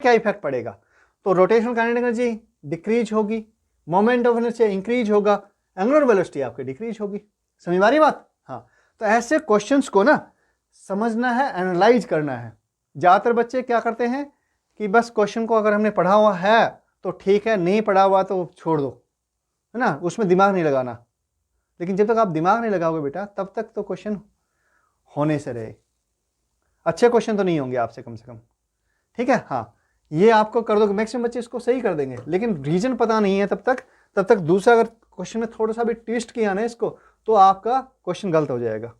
क्या इफेक्ट पड़ेगा? तो रोटेशनल काइनेटिक एनर्जी डिक्रीज होगी, मोमेंट ऑफ इनर्शिया इंक्रीज होगा, एंगुलर वेलोसिटी आपकी डिक्रीज होगी। समझ आ रही बात? हाँ, तो ऐसे क्वेश्चंस को ना समझना है, एनालाइज करना है। ज़्यादातर बच्चे क्या करते हैं कि बस क्वेश्चन को अगर हमने पढ़ा हुआ है तो ठीक है, नहीं पढ़ा हुआ तो छोड़ दो, है ना, उसमें दिमाग नहीं लगाना। लेकिन जब तक आप दिमाग नहीं लगाओगे बेटा, तब तक तो क्वेश्चन होने से रहे, अच्छे क्वेश्चन तो नहीं होंगे आपसे कम से कम। ठीक है, हाँ, ये आपको कर दोगे, मैक्सिमम बच्चे इसको सही कर देंगे, लेकिन रीजन पता नहीं है तब तक दूसरा अगर क्वेश्चन में थोड़ा सा भी ट्विस्ट किया ना इसको, तो आपका क्वेश्चन गलत हो जाएगा।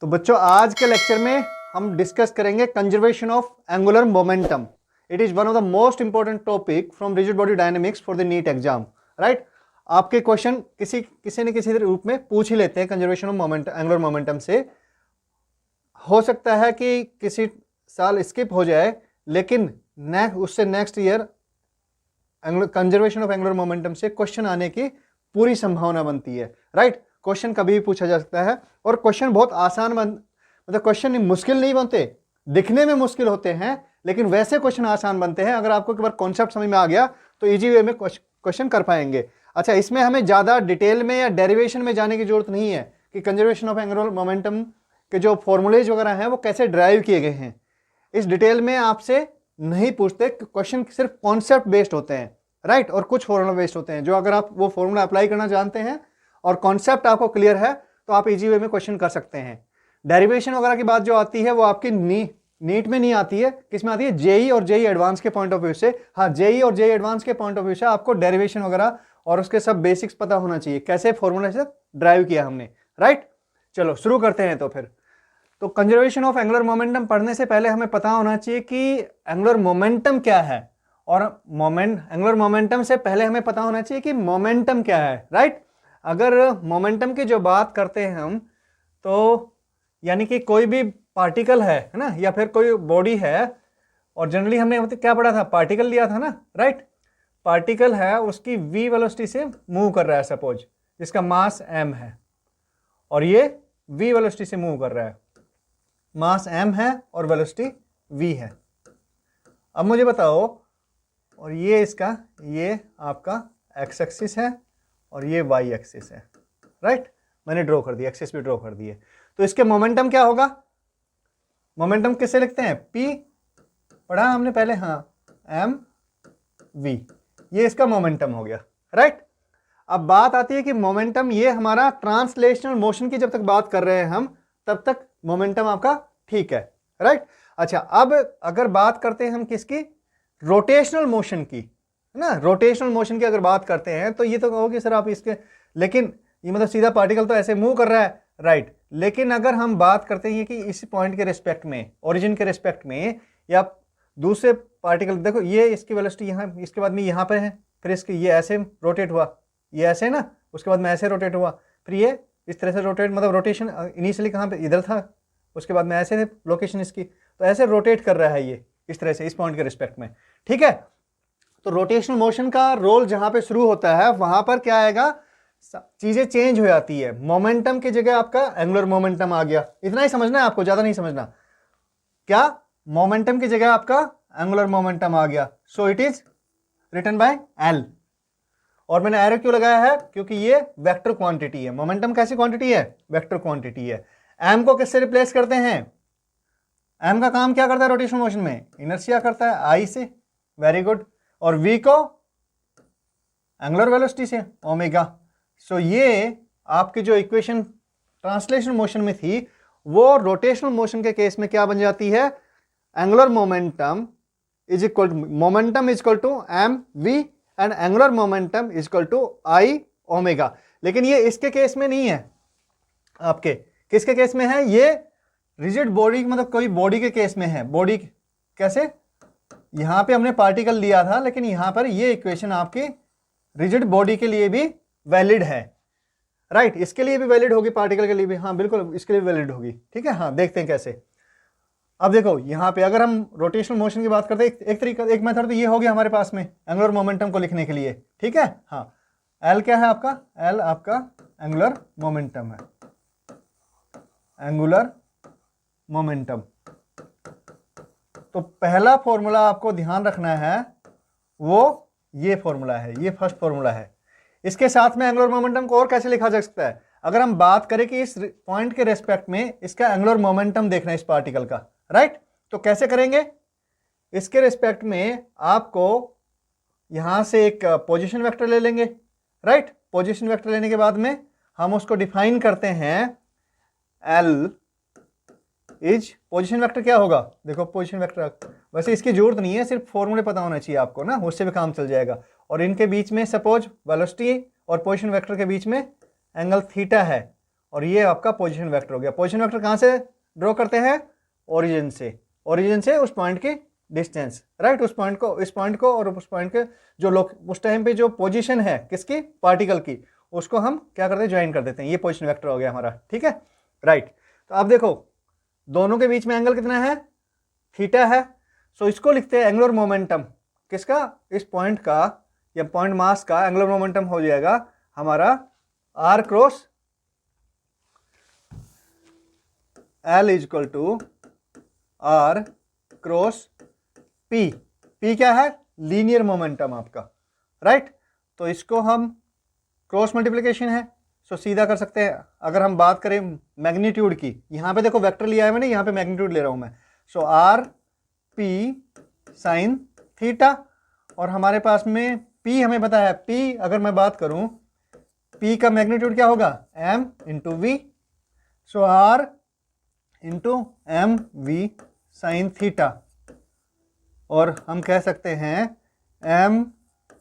तो बच्चों, आज के लेक्चर में हम डिस्कस करेंगे conservation of angular momentum. It is one of the most important topic from rigid body dynamics for the NEET exam, right. आपके क्वेश्चन किसी न किसी रूप में पूछ ही लेते हैं conservation of momentum, angular momentum से। हो सकता है कि किसी साल स्किप हो जाए, लेकिन उससे next year conservation of angular momentum से क्वेश्चन आने की पूरी संभावना बनती है, राइट। क्वेश्चन कभी भी पूछा जा सकता है, और क्वेश्चन बहुत आसान मतलब क्वेश्चन मुश्किल नहीं बनते, दिखने में मुश्किल होते हैं, लेकिन वैसे क्वेश्चन आसान बनते हैं। अगर आपको एक बार कॉन्सेप्ट समझ में आ गया तो इजी वे में क्वेश्चन कर पाएंगे। अच्छा, इसमें हमें ज़्यादा डिटेल में या डेरिवेशन में जाने की जरूरत नहीं है कि कंजर्वेशन ऑफ एंगुलर मोमेंटम के जो फॉर्मूलेज वगैरह हैं वो कैसे ड्राइव किए गए हैं, इस डिटेल में आपसे नहीं पूछते। क्वेश्चन सिर्फ कॉन्सेप्ट बेस्ड होते हैं, राइट, और कुछ फॉर्मूला बेस्ड होते हैं, जो अगर आप वो फॉर्मूला अप्लाई करना जानते हैं और कॉन्सेप्ट आपको क्लियर है तो आप इजी वे में क्वेश्चन कर सकते हैं। डेरिवेशन वगैरह की बात जो आती है वो आपकी नीट में नहीं आती है, किसमें आती है? जेई और जेई एडवांस के पॉइंट ऑफ व्यू से। हाँ, जेई और जेई एडवांस के पॉइंट ऑफ व्यू से आपको डेरिवेशन वगैरह और उसके सब बेसिक्स पता होना चाहिए, कैसे फॉर्मूला से ड्राइव किया हमने, राइट। चलो शुरू करते हैं। तो कंजर्वेशन ऑफ एंगुलर मोमेंटम पढ़ने से पहले हमें पता होना चाहिए कि एंगुलर मोमेंटम क्या है, और एंगुलर मोमेंटम से पहले हमें पता होना चाहिए कि मोमेंटम क्या है, राइट। अगर मोमेंटम की जो बात करते हैं हम, तो यानी कि कोई भी पार्टिकल है ना, या फिर कोई बॉडी है, और जनरली हमने मतलब क्या पढ़ा था? पार्टिकल लिया था ना, राइट। पार्टिकल है, उसकी v वेलोसिटी से मूव कर रहा है, सपोज जिसका मास m है, और ये v वेलोसिटी से मूव कर रहा है, मास m है और वेलोसिटी v है। अब मुझे बताओ, और ये आपका x एक्सिस है और ये y एक्सिस है, राइट। मैंने ड्रॉ कर दिया, एक्सिस भी ड्रॉ कर दिए। तो इसके मोमेंटम क्या होगा? मोमेंटम किससे लिखते हैं? p, पढ़ा हमने पहले, हाँ, m v, ये इसका मोमेंटम हो गया, राइट। अब बात आती है कि मोमेंटम, ये हमारा ट्रांसलेशनल मोशन की जब तक बात कर रहे हैं हम, तब तक मोमेंटम आपका ठीक है, राइट। अच्छा, अब अगर बात करते हैं हम किसकी? रोटेशनल मोशन की, है ना। रोटेशनल मोशन की अगर बात करते हैं तो ये तो कहोगे सर आप इसके, लेकिन ये मतलब सीधा पार्टिकल तो ऐसे मूव कर रहा है, राइट। लेकिन अगर हम बात करते हैं कि इस पॉइंट के रिस्पेक्ट में, ओरिजिन के रिस्पेक्ट में, या दूसरे पार्टिकल, देखो ये इसकी वेलोसिटी यहाँ, इसके बाद में यहाँ पर है, फिर इसके ये ऐसे रोटेट हुआ, ये ऐसे ना, उसके बाद में ऐसे रोटेट हुआ, फिर ये इस तरह से रोटेट, मतलब रोटेशन इनिशियली कहाँ पे? इधर था, उसके बाद में ऐसे थे लोकेशन इसकी, तो ऐसे रोटेट कर रहा है ये इस तरह से, इस पॉइंट के रिस्पेक्ट में, ठीक है। तो रोटेशनल मोशन का रोल जहां पे शुरू होता है वहां पर क्या आएगा? चीजें चेंज हो जाती है। मोमेंटम की जगह आपका एंगुलर मोमेंटम आ गया, इतना ही समझना है आपको, ज्यादा नहीं समझना। क्या? मोमेंटम की जगह आपका एंगुलर मोमेंटम आ गया, so it is written by L. और मैंने एरो क्यों लगाया है? क्योंकि ये वेक्टर क्वांटिटी है। मोमेंटम कैसी क्वांटिटी है? वेक्टर क्वांटिटी है। एम को किससे रिप्लेस करते हैं? एम का काम क्या करता है रोटेशनल मोशन में? इनर्शिया करता है, आई से, वेरी गुड। और वी को एंगुलर वेलोसिटी से, ओमेगा। सो ये आपकी जो इक्वेशन ट्रांसलेशनल मोशन में थी, वो रोटेशनल मोशन के केस में क्या बन जाती है? Angular momentum is equal to, momentum is equal to m v and angular momentum is equal to I omega. लेकिन ये इसके केस में नहीं है, आपके किसके केस में है? ये रिजिड बॉडी, मतलब कोई बॉडी के केस में है। बॉडी कैसे? यहां पे हमने पार्टिकल लिया था, लेकिन यहां पर ये इक्वेशन आपकी रिजिड बॉडी के लिए भी वैलिड है, राइट। इसके लिए भी वैलिड होगी, पार्टिकल के लिए भी, हाँ बिल्कुल इसके लिए भी वैलिड होगी, ठीक है। हाँ, देखते हैं कैसे। अब देखो यहां पे अगर हम रोटेशनल मोशन की बात करते हैं, एक तरीका, एक मेथड तो ये हो गया हमारे पास में एंगुलर मोमेंटम को लिखने के लिए, ठीक है। हाँ, एल क्या है आपका? एल आपका एंगुलर मोमेंटम है, एंगुलर मोमेंटम, तो पहला फॉर्मूला आपको ध्यान रखना है, वो ये फॉर्मूला है, ये फर्स्ट फॉर्मूला है। इसके साथ में एंगुलर मोमेंटम को और कैसे लिखा जा सकता है, अगर हम बात करें कि इस पॉइंट के रेस्पेक्ट में इसका एंगुलर मोमेंटम देखना है इस पार्टिकल का, राइट। तो कैसे करेंगे, इसके रेस्पेक्ट में आपको यहां से एक पोजीशन वेक्टर ले लेंगे, राइट। पोजीशन वेक्टर लेने के बाद में हम उसको डिफाइन करते हैं, एल इज पोजीशन वेक्टर क्या होगा, देखो पोजीशन वेक्टर, वैसे इसकी जरूरत नहीं है, सिर्फ फॉर्मूले पता होना चाहिए आपको ना, उससे भी काम चल जाएगा। और इनके बीच में सपोज वेलोसिटी और पोजीशन वेक्टर के बीच में एंगल थीटा है, और ये आपका पोजीशन वेक्टर हो गया। पोजीशन वेक्टर कहाँ से ड्रॉ करते हैं, ओरिजिन से, ओरिजिन से उस पॉइंट की डिस्टेंस, राइट। उस पॉइंट को, इस पॉइंट को और उस पॉइंट के जो लोग उस टाइम पे जो पोजीशन है किसकी, पार्टिकल की, उसको हम क्या करते हैं, ज्वाइन कर देते हैं। ये पोजीशन वेक्टर हो गया हमारा, ठीक है, राइट। तो आप देखो दोनों के बीच में एंगल कितना है, थीटा है। सो इसको लिखते हैं एंगुलर मोमेंटम किसका, इस पॉइंट का या पॉइंट मास का एंगुलर मोमेंटम हो जाएगा हमारा r cross L is equal to r cross p. P क्या है, लीनियर मोमेंटम आपका, राइट। तो इसको हम क्रॉस मल्टीप्लिकेशन है, सो सीधा कर सकते हैं। अगर हम बात करें मैग्नीट्यूड की, यहां पे देखो वेक्टर लिया है मैंने, यहां पे मैग्नीट्यूड ले रहा हूं मैं। सो आर पी साइन थीटा, और हमारे पास में पी हमें पता है, पी अगर मैं बात करूं, पी का मैग्नीट्यूड क्या होगा, m into v. So r into m v sine theta, और हम कह सकते हैं m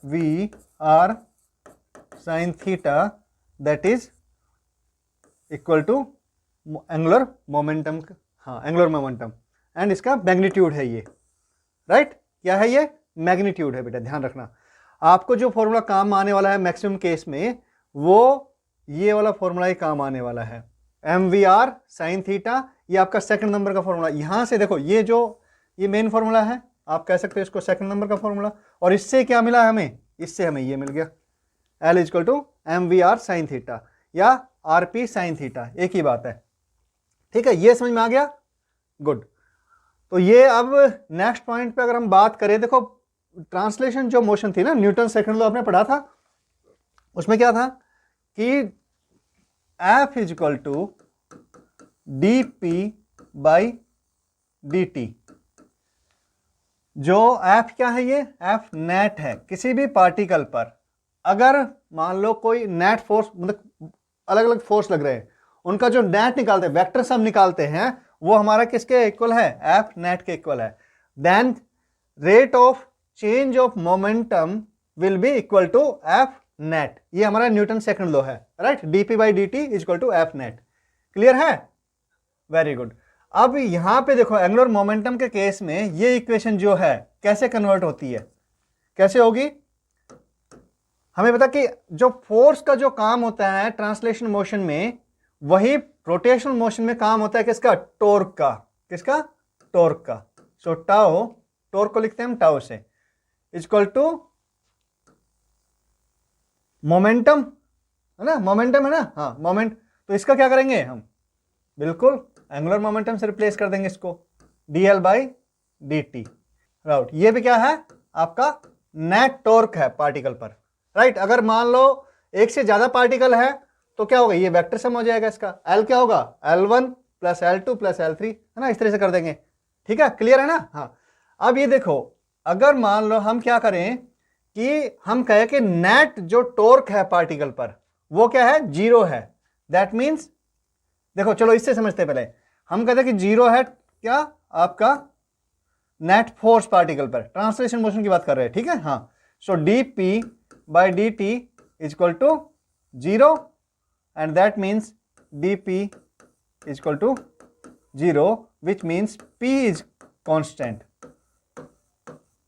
v r sine theta that is equal to angular momentum, हाँ एंगुलर मोमेंटम, एंड इसका मैग्नीट्यूड है ये, राइट। क्या है ये, मैग्नीट्यूड है बेटा, ध्यान रखना। आपको जो फॉर्मूला काम आने वाला है मैक्सिमम केस में, वो ये वाला फॉर्मूला ही काम आने वाला है, m v r sine theta. ये आपका सेकंड नंबर का फॉर्मूला, यहां से देखो ये जो ये मेन फॉर्मूला है, आप कह सकते हो इसको सेकंड नंबर का फॉर्मूला, और इससे क्या मिला हमें, इससे हमें ये मिल गया, L is equal to m v r sine theta या आर पी साइन थीटा, एक ही बात है, ठीक है। ये समझ में आ गया, गुड। तो ये अब नेक्स्ट पॉइंट पे अगर हम बात करें, देखो ट्रांसलेशन जो मोशन थी ना, न्यूटन सेकंड लॉ आपने पढ़ा था, उसमें क्या था कि F is equal to d p by d t. जो एफ क्या है, ये एफ नेट है किसी भी पार्टिकल पर। अगर मान लो कोई नेट फोर्स, मतलब अलग अलग फोर्स लग रहे हैं, उनका जो नेट निकालते हैं, वेक्टर सम निकालते हैं, वो हमारा किसके इक्वल है, एफ नेट के इक्वल है। Then rate of change of momentum will be equal to F net. ये हमारा न्यूटन सेकंड लॉ है, राइट। Dp by d t is equal to F net. Clear है, वेरी गुड। अब यहां पे देखो एंगुलर मोमेंटम के केस में ये इक्वेशन जो है कैसे कन्वर्ट होती है, कैसे होगी, हमें पता कि जो फोर्स का जो काम होता है ट्रांसलेशन मोशन में, वही रोटेशनल मोशन में काम होता है किसका, टॉर्क का, किसका, टॉर्क का। सो टाउ, टॉर्क को लिखते हैं हम टाउ से, इक्वल टू मोमेंटम, है ना, मोमेंटम है ना, हाँ मोमेंट। तो इसका क्या करेंगे हम, बिल्कुल एंगुलर मोमेंटम से रिप्लेस कर देंगे इसको, dl बाई dt, राइट। ये भी क्या है, आपका नेट टॉर्क है पार्टिकल पर, राइट। अगर मान लो एक से ज्यादा पार्टिकल है तो क्या होगा, ये वेक्टर सम हो जाएगा इसका, L क्या होगा, L1 plus L2 plus L3, है ना, इस तरह से कर देंगे, ठीक है, क्लियर है ना। हाँ, अब ये देखो, अगर मान लो हम क्या करें कि हम कहें कि नेट जो टॉर्क है पार्टिकल पर वो क्या है, जीरो है। दैट मीन्स देखो, चलो इससे समझते पहले, हम कहते हैं कि जीरो है क्या, आपका नेट फोर्स पार्टिकल पर, ट्रांसलेशन मोशन की बात कर रहे हैं, ठीक है। हाँ, so d p by d t is equal to zero, and that means d p is equal to zero, which means p is constant.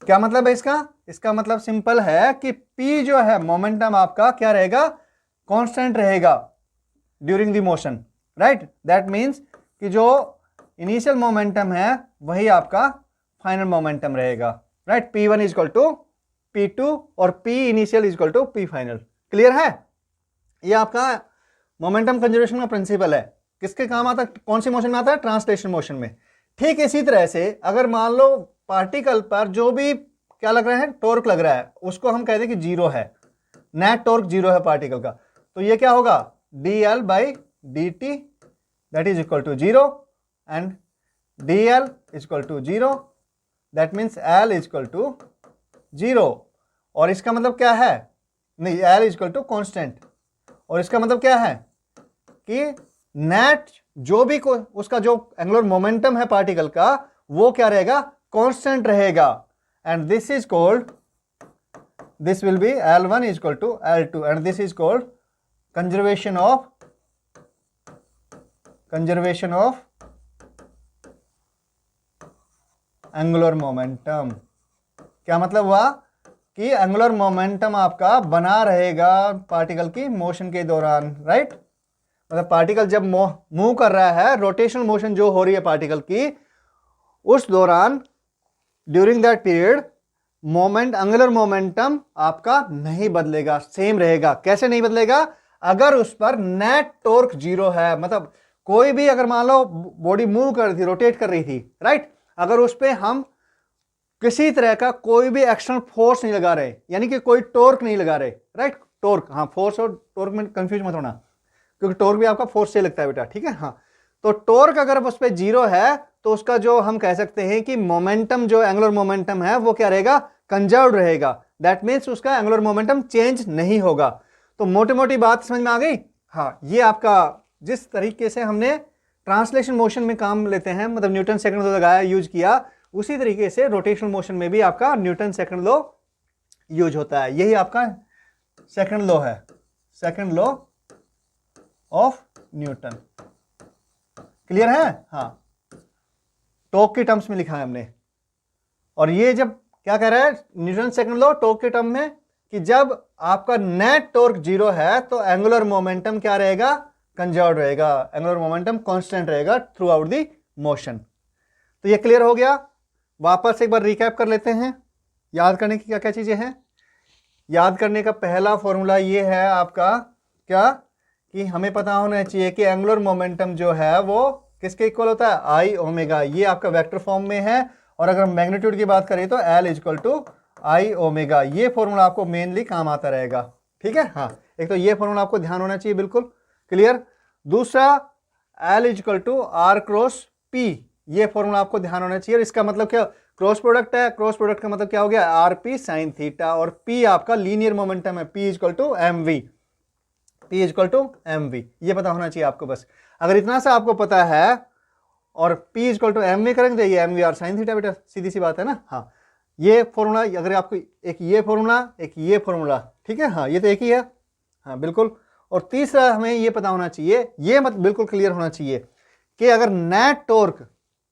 क्या मतलब है इसका, इसका मतलब सिंपल है कि पी जो है मोमेंटम आपका क्या रहेगा, कांस्टेंट रहेगा during the motion, right. That means कि जो इनिशियल मोमेंटम है वही आपका फाइनल मोमेंटम रहेगा, right. P1 is equal to P2 और P initial is equal to P final. Clear है, ये आपका मोमेंटम कंजर्वेशन का प्रिंसिपल है। किसके काम आता है, कौन सी मोशन में आता है, ट्रांसलेशन मोशन में। ठीक इसी तरह से अगर मान लो पार्टिकल पर जो भी क्या लग रहा है, टॉर्क लग रहा है, उसको हम कहते हैं कि जीरो है, नेट टॉर्क जीरो है पार्टिकल का, तो ये क्या होगा, dl by dt that is equal to zero and dl is equal to zero, that means l is equal to zero. और इसका मतलब क्या है, नहीं, l is equal to constant, और इसका मतलब क्या है कि नेट जो भी उसका जो एंगुलर मोमेंटम है पार्टिकल का वो क्या रहेगा, कांस्टेंट रहेगा, and this is called, this will be L1 is equal to L2 and this is called conservation of angular momentum. क्या मतलब हुआ कि एंगुलर मोमेंटम आपका बना रहेगा पार्टिकल की मोशन के दौरान, राइट। मतलब पार्टिकल जब मूव कर रहा है, रोटेशनल मोशन जो हो रही है पार्टिकल की, उस दौरान during that period moment, angular momentum आपका नहीं बदलेगा, सेम रहेगा। कैसे नहीं बदलेगा, अगर उस पर नेट टॉर्क जीरो है, मतलब कोई भी अगर मान लो बॉडी मूव कर रही थी, रोटेट कर रही थी, राइट, अगर उस पर हम किसी तरह का कोई भी एक्सटर्नल फोर्स नहीं लगा रहे, यानी कि कोई टॉर्क नहीं लगा रहे, राइट, टॉर्क, हाँ, फोर्स और टॉर्क में कंफ्यूज मत होना, क्योंकि टॉर्क भी आपका फोर्स से लगता है बेटा, ठीक है, हाँ। तो टॉर्क अगर उस पर जीरो है तो उसका जो हम कह सकते हैं कि मोमेंटम, जो एंगुलर मोमेंटम है वो क्या रहेगा, कंजर्व्ड रहेगा, दैट मीन्स उसका एंगुलर मोमेंटम चेंज नहीं होगा। तो मोटी मोटी बात समझ में आ गई, हाँ। ये आपका जिस तरीके से हमने ट्रांसलेशन मोशन में काम लेते हैं, मतलब न्यूटन सेकंड लॉ लगाया, यूज किया, उसी तरीके से रोटेशनल मोशन में भी आपका न्यूटन सेकंड लॉ यूज होता है। यही आपका सेकंड लॉ है, second law of Newton. Clear है, हाँ, टॉर्क के टर्म्स में लिखा है हमने। और ये जब क्या कह रहा है न्यूटन सेकंड लॉ टॉर्क के टर्म में, कि जब आपका नेट टॉर्क जीरो है तो एंगुलर मोमेंटम क्या रहेगा, कंजर्व्ड रहेगा, एंगुलर मोमेंटम कांस्टेंट रहेगा थ्रू आउट द मोशन। तो ये क्लियर हो गया। वापस एक बार रिकैप कर लेते हैं, याद करने की क्या क्या चीजें हैं। याद करने का पहला फॉर्मूला ये है आपका, क्या, कि हमें पता होना चाहिए कि एंगुलर मोमेंटम जो है वो किसके इक्वल होता है, आई ओमेगा। ये आपका वेक्टर फॉर्म में है, और अगर मैग्नीट्यूड की बात करें तो L is equal to I omega. ये फॉर्मूला आपको मेनली काम आता रहेगा, ठीक है, हाँ। एक तो ये फॉर्मूला आपको ध्यान होना चाहिए, बिल्कुल क्लियर। दूसरा L is equal to r cross p, ये फॉर्मूला आपको ध्यान होना चाहिए। इसका मतलब क्या, क्रॉस प्रोडक्ट है, क्रॉस प्रोडक्ट का मतलब क्या हो गया, आर पी साइन थीटा, और पी आपका लीनियर मोमेंटम है, p is equal to m v, P is equal to m v. ये पता होना चाहिए आपको बस। अगर इतना सा आपको पता है और P is equal to m v करेंगे तो ये m v r sine theta, बेटा सीधी सी बात है ना, हाँ। ये फॉर्मूला अगर आपको एक ये फॉर्मूला, एक ये फॉर्मूला, ठीक है, हाँ, ये तो एक ही है, हाँ बिल्कुल। और तीसरा हमें ये पता होना चाहिए, ये मत बिल्कुल क्लियर होना चाहिए कि अगर net torque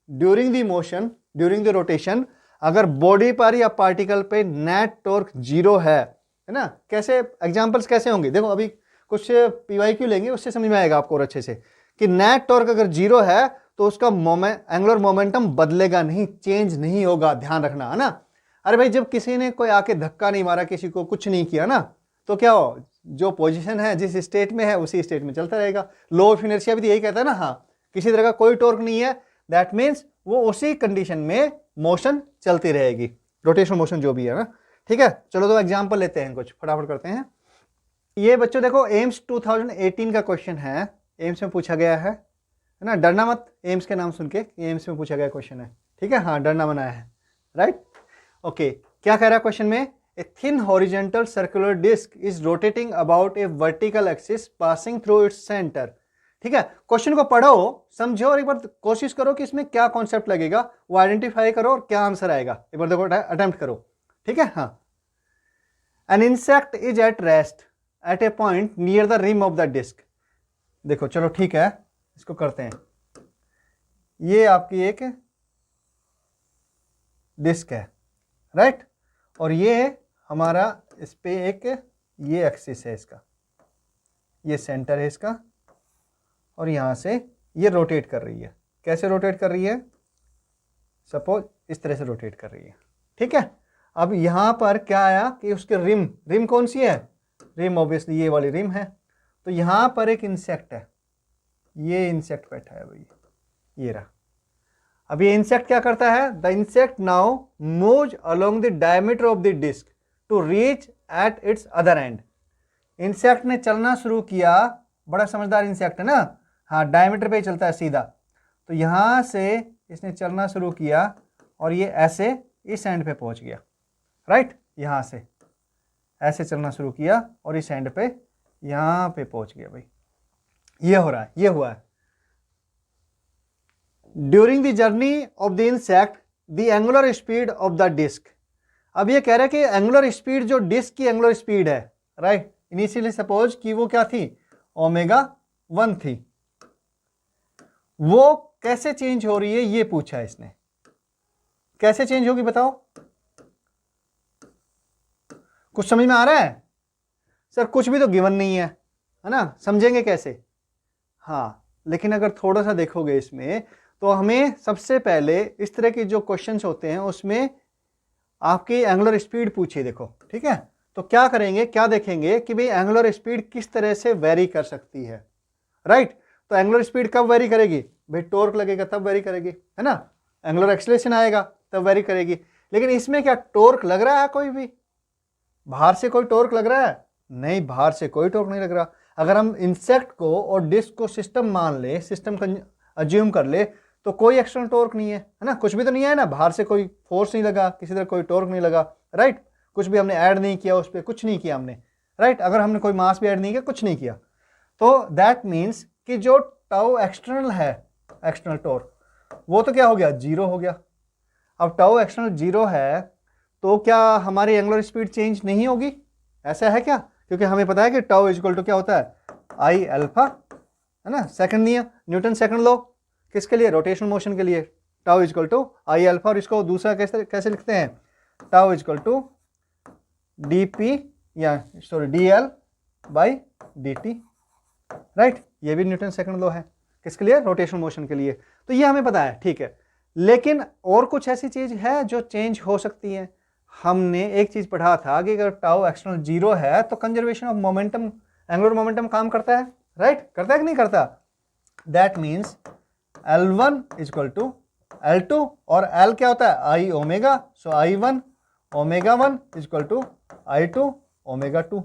during the motion, during the rotation, अगर बॉडी पर या पार्टिकल पे नेट टॉर्क जीरो है ना, कैसे एग्जांपल्स कैसे होंगे, देखो अभी कुछ PYQ लेंगे, उससे समझ में आएगा आपको और अच्छे से, कि नेट टॉर्क अगर जीरो है तो उसका एंगुलर मोमेंटम बदलेगा नहीं, चेंज नहीं होगा, ध्यान रखना है ना। अरे भाई जब किसी ने कोई आके धक्का नहीं मारा, किसी को कुछ नहीं किया ना, तो क्या हो, जो पोजीशन है, जिस स्टेट में है उसी स्टेट में चलता रहेगा। लॉ ऑफ इनर्शिया भी तो यही कहता है ना, हाँ, किसी तरह का कोई टॉर्क नहीं है, दैट मीन्स वो उसी कंडीशन में मोशन चलती रहेगी, रोटेशनल मोशन जो भी है ना, ठीक है। चलो तो एग्जाम्पल लेते हैं, कुछ फटाफट करते हैं। ये बच्चों देखो एम्स 2018 का क्वेश्चन है, एम्स में पूछा गया है ना, डरना मत एम्स के नाम सुन के, एम्स में पूछा गया क्वेश्चन है, ठीक है, हाँ, डरना मना है, राइट, ओके। क्या कह रहा है क्वेश्चन में, a thin horizontal circular disc is rotating about a vertical axis passing through its centre, ठीक है। क्वेश्चन को पढ़ो, समझो, और एक बार कोशिश करो कि इसमें क्या कॉन्सेप्ट लगेगा वो आइडेंटिफाई करो और क्या आंसर आएगा, एक बार देखो, अटेम्प्ट करो, ठीक है, हाँ। An insect is at rest at a point near the rim of the disc, देखो चलो ठीक है, इसको करते हैं। ये आपकी एक डिस्क है, राइट, और ये हमारा इस पे एक ये एक्सिस है इसका, ये सेंटर है इसका, और यहां से ये रोटेट कर रही है। कैसे रोटेट कर रही है, सपोज इस तरह से रोटेट कर रही है, ठीक है। अब यहां पर क्या आया कि उसके रिम कौन सी है, रिम ऑब्वियसली ये वाली रिम है। तो यहां पर एक इंसेक्ट है, ये इंसेक्ट बैठा है भाई, ये रहा। अब ये इंसेक्ट क्या करता है, the insect now moves along the diameter of the disc to reach at its other end. Insect ने चलना शुरू किया, बड़ा समझदार इंसेक्ट है ना, हाँ डायमीटर पे ही चलता है सीधा, तो यहाँ से इसने चलना शुरू किया और ये ऐसे इस एंड पे पहुंच गया, राइट, यहाँ से ऐसे चलना शुरू किया और इस एंड पे यहाँ पे पहुंच गया भाई, ये हो रहा है, ये हुआ है। During the journey of the insect the angular speed of the disc. अब ये कह रहा है कि एंगुलर स्पीड जो डिस्क की एंगुलर स्पीड है, राइट, इनिशियली सपोज कि वो क्या थी, ω1 थी, वो कैसे चेंज हो रही है ये पूछा है इसने। कैसे चेंज होगी बताओ, कुछ समझ में आ रहा है? सर कुछ भी तो गिवन नहीं है ना, समझेंगे कैसे? हाँ, लेकिन अगर थोड़ा सा देखोगे इसमें तो हमें सबसे पहले इस तरह के जो क्वेश्चंस होते हैं उसमें आपकी एंगुलर स्पीड पूछी, देखो ठीक है, तो क्या करेंगे, क्या देखेंगे कि भाई एंगुलर स्पीड किस तरह से वेरी कर सकती है, राइट। तो एंगुलर स्पीड कब वेरी करेगी भाई, टॉर्क लगेगा तब वेरी करेगी, है ना, एंगुलर एक्सीलरेशन आएगा तब वेरी करेगी। लेकिन इसमें क्या टॉर्क लग रहा है, कोई भी बाहर से कोई टॉर्क लग रहा है? नहीं, बाहर से कोई टॉर्क नहीं लग रहा। अगर हम इंसेक्ट को और डिस्क को सिस्टम मान ले, सिस्टम का अज्यूम कर ले, तो कोई एक्सटर्नल टॉर्क नहीं है ना, कुछ भी तो नहीं है ना, बाहर से कोई फोर्स नहीं लगा, किसी तरह कोई टॉर्क नहीं लगा, राइट, कुछ भी हमने ऐड नहीं किया उस पर, कुछ नहीं किया हमने, राइट, अगर हमने कोई मास भी ऐड नहीं किया, कुछ नहीं किया, तो दैट मीन्स कि जो टाउ एक्सटर्नल है, एक्सटर्नल टॉर्क, वो तो क्या हो गया, जीरो हो गया। अब टाउ एक्सटर्नल जीरो है तो क्या हमारी एंगुलर स्पीड चेंज नहीं होगी? ऐसा है क्या? क्योंकि हमें पता है कि टाउ इक्वल टू क्या होता है, आई अल्फा, है ना, सेकंड नियम, न्यूटन सेकंड लॉ, किसके लिए, रोटेशनल मोशन के लिए, tau equal to I alpha, और इसको दूसरा कैसे कैसे लिखते हैं, tau equal to d p या sorry d l by d t, right, ये भी न्यूटन सेकंड लॉ है, किसके लिए, रोटेशनल मोशन के लिए। तो ये हमें पता है, ठीक है, लेकिन और कुछ ऐसी चीज है जो चेंज हो सकती है। हमने एक चीज पढ़ा था कि अगर टाउ एक्सटर्नल जीरो है तो conservation of momentum, angular momentum काम करता है, राइट, करता है कि नहीं करता? That means L1 equal to L2, और L क्या होता है, आई ओमेगा, सो I1 ω1 इक्वल टू I2 ω2,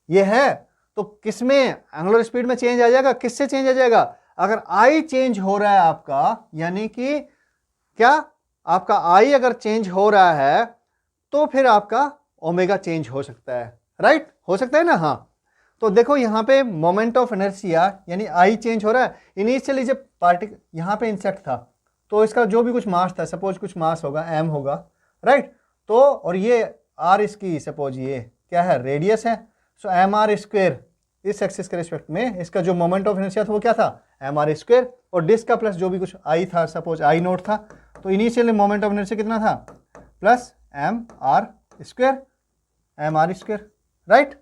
ये है। तो किसमें एंगुलर स्पीड में चेंज आ जाएगा, किससे चेंज आ जाएगा, अगर I चेंज हो रहा है आपका, यानी कि क्या, आपका I अगर चेंज हो रहा है तो फिर आपका ओमेगा चेंज हो सकता है, राइट, हो सकता है ना, हाँ। तो देखो यहाँ पे मोमेंट ऑफ इनर्शिया यानी आई चेंज हो रहा है। इनिशियली जब पार्टिकल यहाँ पे इंसेक्ट था तो इसका जो भी कुछ मास था, सपोज कुछ मास होगा, एम होगा, राइट, तो और ये आर इसकी सपोज ये क्या है, रेडियस है, सो एम आर स्क्वेयर, इस एक्सिस के रिस्पेक्ट में इसका जो मोमेंट ऑफ इनर्शिया था वो क्या था, एम आर स्क्वेयर, और डिस्क का प्लस जो भी कुछ आई था, सपोज आई नोट था, तो इनिशियली मोमेंट ऑफ इनर्शिया कितना था, plus M R square, M R square, right.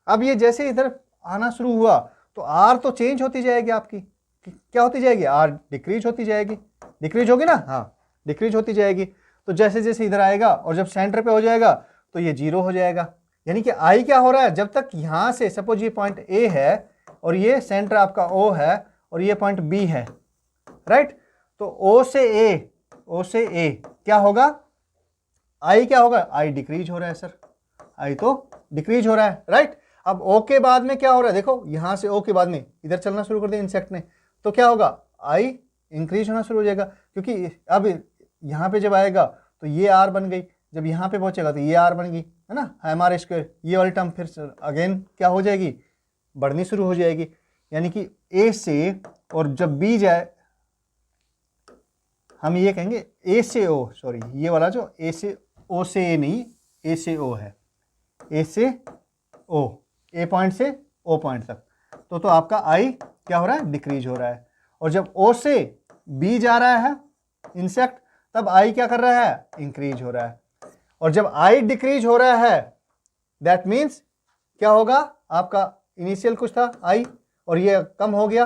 अब ये जैसे इधर आना शुरू हुआ तो आर तो चेंज होती जाएगी आपकी, क्या होती जाएगी, आर डिक्रीज होती जाएगी, डिक्रीज होगी ना, हाँ डिक्रीज होती जाएगी। तो जैसे जैसे इधर आएगा और जब सेंटर पे हो जाएगा तो ये जीरो हो जाएगा, यानी कि आई क्या हो रहा है, जब तक यहाँ से सपोज ये पॉइंट ए है और ये सेंटर आपका ओ है और ये पॉइंट बी है, राइट, तो ओ से ए क्या होगा, आई क्या होगा, आई डिक्रीज हो रहा है सर, आई तो डिक्रीज हो रहा है, राइट। अब ओ के बाद में क्या हो रहा है, देखो यहां से ओ के बाद में इधर चलना शुरू कर दिया इंसेक्ट ने, तो क्या होगा, आई इंक्रीज होना शुरू हो जाएगा, क्योंकि अब यहाँ पे जब आएगा तो ये आर बन गई, जब यहाँ पे पहुंचेगा तो ये आर बन गई, है ना, एम आर स्क्वायर, ये वाली टर्म फिर अगेन क्या हो जाएगी, बढ़नी शुरू हो जाएगी, यानी कि ए से, और जब बी जाए हम ये कहेंगे ए से ओ, सॉरी ये वाला जो ए से ओ से ए नहीं, ए से ओ है, ए से ओ, ए पॉइंट से ओ पॉइंट तक, तो आपका आई क्या हो रहा है, डिक्रीज हो रहा है। और जब ओ से बी जा रहा है इंसेक्ट तब आई क्या कर रहा है, इंक्रीज हो रहा है। और जब आई डिक्रीज हो रहा है दैट मीन्स क्या होगा, आपका इनिशियल कुछ था आई और ये कम हो गया,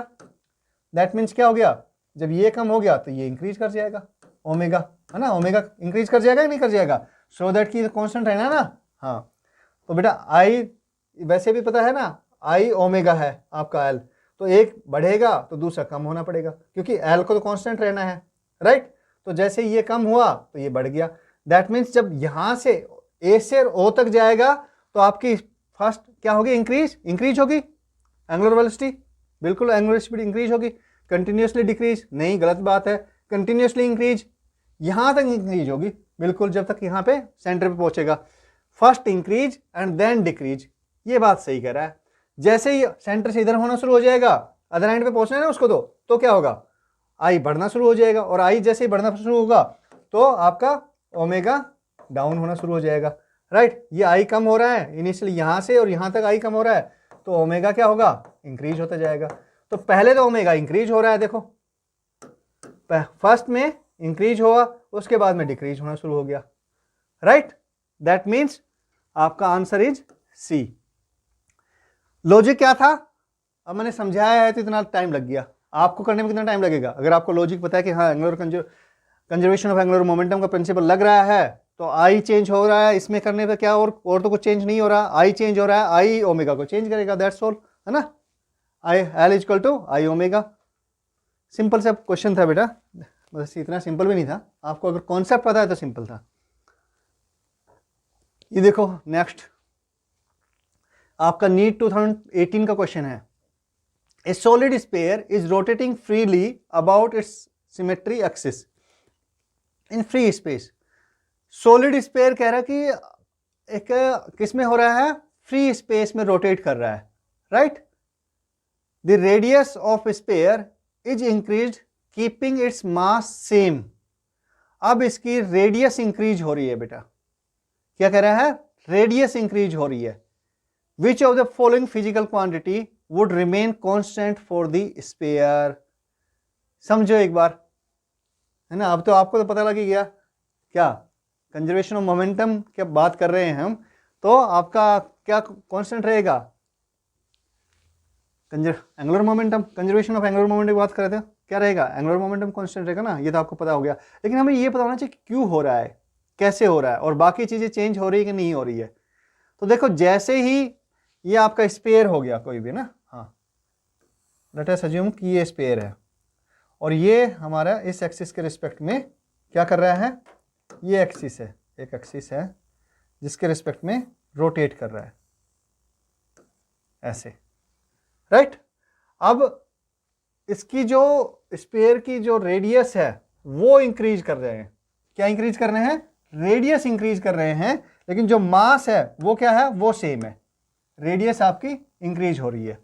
दैट मीन्स क्या हो गया, जब ये कम हो गया तो ये इंक्रीज कर जाएगा, ओमेगा, है ना, ओमेगा इंक्रीज कर जाएगा कि नहीं कर जाएगा, सो दैट की कांस्टेंट रहना ना, हाँ। तो बेटा आई वैसे भी पता है ना, आई ओमेगा है आपका एल, तो एक बढ़ेगा तो दूसरा कम होना पड़ेगा, क्योंकि एल को तो कांस्टेंट रहना है, राइट। तो जैसे ये कम हुआ तो ये बढ़ गया। दैट मीन्स जब यहाँ से ए से ओ तक जाएगा तो आपकी फर्स्ट क्या होगी, इंक्रीज होगी एंगुलर वेलोसिटी, बिल्कुल एंगुलर स्पीड इंक्रीज होगी। कंटिन्यूसली डिक्रीज नहीं, गलत बात है, कंटिन्यूसली इंक्रीज, यहां तक इंक्रीज होगी बिल्कुल जब तक यहाँ पे सेंटर पे पहुंचेगा। First increase and then decrease, ये बात सही कह रहा है। जैसे ही सेंटर से इधर होना शुरू हो जाएगा, अदर एंड पे पहुंचना है ना उसको, तो क्या होगा, आई बढ़ना शुरू हो जाएगा, और आई जैसे ही बढ़ना शुरू होगा तो आपका ओमेगा डाउन होना शुरू हो जाएगा, राइट। ये आई कम हो रहा है इनिशियली यहां से और यहां तक आई कम हो रहा है, तो ओमेगा क्या होगा, इंक्रीज होता जाएगा। तो पहले तो ओमेगा इंक्रीज हो रहा है, देखो फर्स्ट में इंक्रीज हुआ, उसके बाद में डिक्रीज होना शुरू हो गया, राइट। दैट मीन्स आपका आंसर इज सी। लॉजिक क्या था, अब मैंने समझाया है तो इतना टाइम लग गया, आपको करने में कितना टाइम लगेगा। अगर आपको लॉजिक पता है कि हाँ angular conservation of angular momentum का प्रिंसिपल लग रहा है, तो आई चेंज हो रहा है, इसमें करने पे क्या और तो कुछ चेंज नहीं हो रहा, आई चेंज हो रहा है, आई ओमेगा को चेंज करेगा, दैट्स ऑल, है ना। I L equal to I omega, simple सा क्वेश्चन था बेटा, बस इतना सिंपल भी नहीं था, आपको अगर कॉन्सेप्ट पता है तो सिंपल था। ये देखो नेक्स्ट आपका नीट 2018 का क्वेश्चन है, ए solid sphere is rotating freely about it's symmetry axis in free space. Solid sphere कह रहा है कि एक किस में हो रहा है, फ्री स्पेस में रोटेट कर रहा है, right. The radius of sphere is increase keeping its mass same. अब इसकी रेडियस इंक्रीज हो रही है बेटा, क्या कह रहा है, रेडियस इंक्रीज हो रही है। Which of the following physical quantity would remain constant for the sphere. समझो एक बार, है ना। अब तो आपको तो पता लग ही गया, क्या कंजर्वेशन ऑफ मोमेंटम क्या बात कर रहे हैं हम, तो आपका क्या कांस्टेंट रहेगा, angular momentum, conservation of angular momentum की बात कर रहे थे, क्या रहेगा, एंगुलर मोमेंटम कांस्टेंट रहेगा ना, ये तो आपको पता हो गया। लेकिन हमें ये पता होना चाहिए क्यों हो रहा है, कैसे हो रहा है, और बाकी चीजें चेंज हो रही है कि नहीं हो रही है। तो देखो जैसे ही ये आपका स्फीयर हो गया कोई भी ना, हाँ लेट अस अज्यूम कि ये स्फीयर है और ये हमारा इस एक्सिस के रिस्पेक्ट में क्या कर रहा है, ये एक्सिस है, एक एक्सिस है जिसके रिस्पेक्ट में रोटेट कर रहा है ऐसे, राइट। अब इसकी जो स्फीयर की जो रेडियस है वो इंक्रीज कर रहे हैं, क्या इंक्रीज कर रहे हैं, रेडियस इंक्रीज कर रहे हैं, लेकिन जो मास है वो क्या है, वो सेम है। रेडियस आपकी इंक्रीज हो रही है,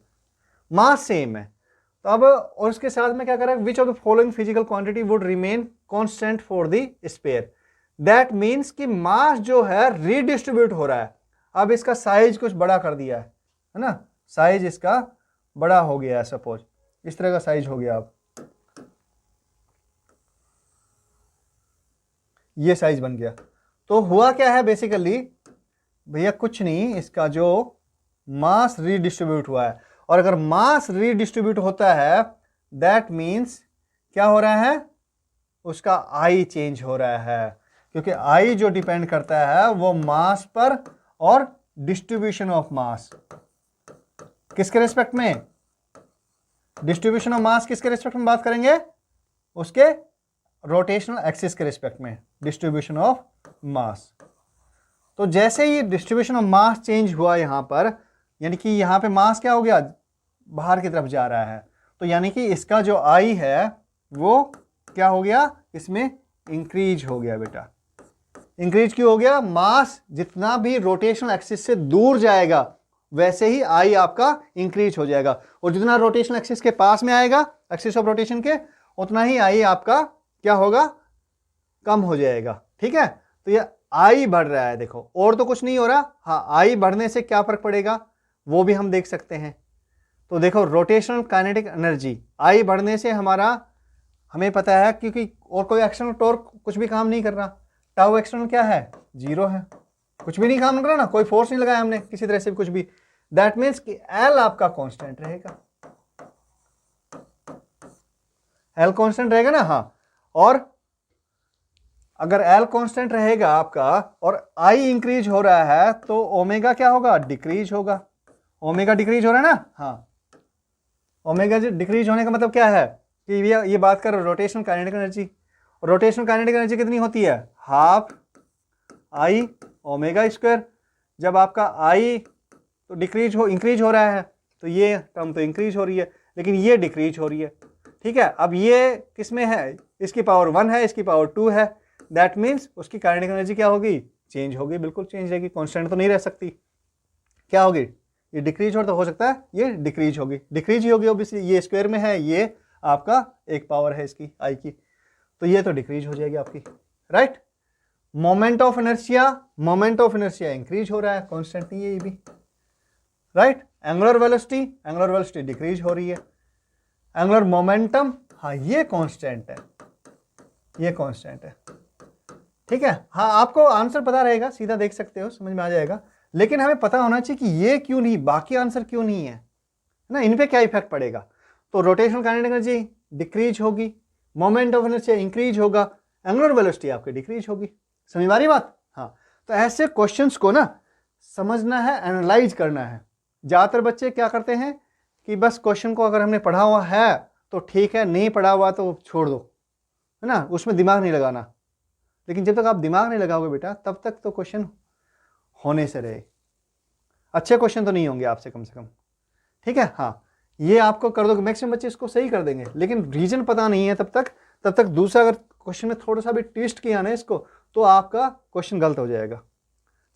मास सेम है। तो अब और उसके साथ में क्या कर रहा है, which of the following physical quantity would remain constant for the sphere. That means कि मास जो है रीडिस्ट्रीब्यूट हो रहा है। अब इसका साइज कुछ बड़ा कर दिया है ना, साइज इसका बड़ा हो गया है, सपोज इस तरह का साइज हो गया, अब ये साइज बन गया। तो हुआ क्या है बेसिकली भैया, कुछ नहीं, इसका जो मास रीडिस्ट्रीब्यूट हुआ है, और अगर मास रीडिस्ट्रीब्यूट होता है दैट मीन्स क्या हो रहा है, उसका आई चेंज हो रहा है, क्योंकि आई जो डिपेंड करता है वो मास पर और डिस्ट्रीब्यूशन ऑफ मास किसके रिस्पेक्ट में, डिस्ट्रीब्यूशन ऑफ मास किसके रिस्पेक्ट में बात करेंगे, उसके रोटेशनल एक्सिस के रिस्पेक्ट में डिस्ट्रीब्यूशन ऑफ मास। तो जैसे ही डिस्ट्रीब्यूशन ऑफ मास चेंज हुआ यहां पर, यानी कि यहां पे मास क्या हो गया, बाहर की तरफ जा रहा है, तो यानी कि इसका जो आई है वो क्या हो गया, इसमें इंक्रीज हो गया बेटा। इंक्रीज क्यों हो गया, मास जितना भी रोटेशनल एक्सिस से दूर जाएगा वैसे ही आई आपका इंक्रीज हो जाएगा, और जितना रोटेशनल एक्सिस के पास में आएगा, एक्सिस ऑफ रोटेशन के, उतना ही आई आपका क्या होगा, कम हो जाएगा, ठीक है। तो ये आई बढ़ रहा है, देखो और तो कुछ नहीं हो रहा, हाँ आई बढ़ने से क्या फर्क पड़ेगा वो भी हम देख सकते हैं। तो देखो रोटेशनल काइनेटिक एनर्जी आई बढ़ने से हमारा, हमें पता है क्योंकि और कोई एक्सटर्नल टॉर्क कुछ भी काम नहीं कर रहा, टाउ एक्सटर्नल क्या है, जीरो है, कुछ भी नहीं काम कर रहा ना, कोई फोर्स नहीं लगाया हमने किसी तरह से भी कुछ भी। दैट मीन्स कि एल आपका कांस्टेंट रहेगा, एल कांस्टेंट रहेगा ना, हाँ। और अगर एल कांस्टेंट रहेगा आपका और आई इंक्रीज हो रहा है तो ओमेगा क्या होगा, डिक्रीज होगा। ओमेगा डिक्रीज हो रहा है ना, हाँ। ओमेगा डिक्रीज होने का मतलब क्या है कि ये बात कर rotational kinetic energy, rotational kinetic energy कितनी होती है, हाफ आई ओमेगा स्क्वायर। जब आपका आई तो इंक्रीज हो रहा है, तो ये टर्म तो इंक्रीज हो रही है, लेकिन ये डिक्रीज हो रही है। ठीक है, अब ये किस में है, इसकी पावर 1 है, इसकी पावर 2 है, दैट मीन्स उसकी काइनेटिक एनर्जी क्या होगी, चेंज होगी, बिल्कुल चेंज रहेगी, कांस्टेंट तो नहीं रह सकती। क्या होगी, ये डिक्रीज हो तो हो सकता है ये डिक्रीज होगी, डिक्रीज ही होगी ऑब्वियसली, ये स्क्वायर में है, ये आपका एक पावर है इसकी आई की, तो ये तो डिक्रीज हो जाएगी आपकी, right. Moment of inertia increase हो रहा है, कांस्टेंट नहीं है ये भी, राइट। एंगुलर वेलोसिटी डिक्रीज हो रही है। एंगुलर मोमेंटम, हाँ ये कांस्टेंट है, ये कांस्टेंट है। ठीक है, हाँ आपको आंसर पता रहेगा, सीधा देख सकते हो, समझ में आ जाएगा, लेकिन हमें पता होना चाहिए कि ये क्यों नहीं, बाकी आंसर क्यों नहीं है ना, इन पे क्या इफेक्ट पड़ेगा। तो रोटेशनल काइनेटिक एनर्जी डिक्रीज होगी, मोमेंट ऑफ इनर्शिया इंक्रीज होगा, एंगुलर वेलोसिटी आपकी डिक्रीज होगी। समझ में आ रही बात। हाँ, तो ऐसे क्वेश्चंस को ना समझना है, एनालाइज करना है। ज़्यादातर बच्चे क्या करते हैं कि बस क्वेश्चन को अगर हमने पढ़ा हुआ है तो ठीक है, नहीं पढ़ा हुआ तो छोड़ दो, है ना, उसमें दिमाग नहीं लगाना। लेकिन जब तक आप दिमाग नहीं लगाओगे बेटा, तब तक तो क्वेश्चन होने से रहे, अच्छे क्वेश्चन तो नहीं होंगे आपसे कम से कम। ठीक है, हाँ ये आपको कर दोगे, मैक्सिमम बच्चे इसको सही कर देंगे, लेकिन रीजन पता नहीं है तब तक दूसरा अगर क्वेश्चन में थोड़ा सा भी ट्विस्ट किया ना इसको, तो आपका क्वेश्चन गलत हो जाएगा।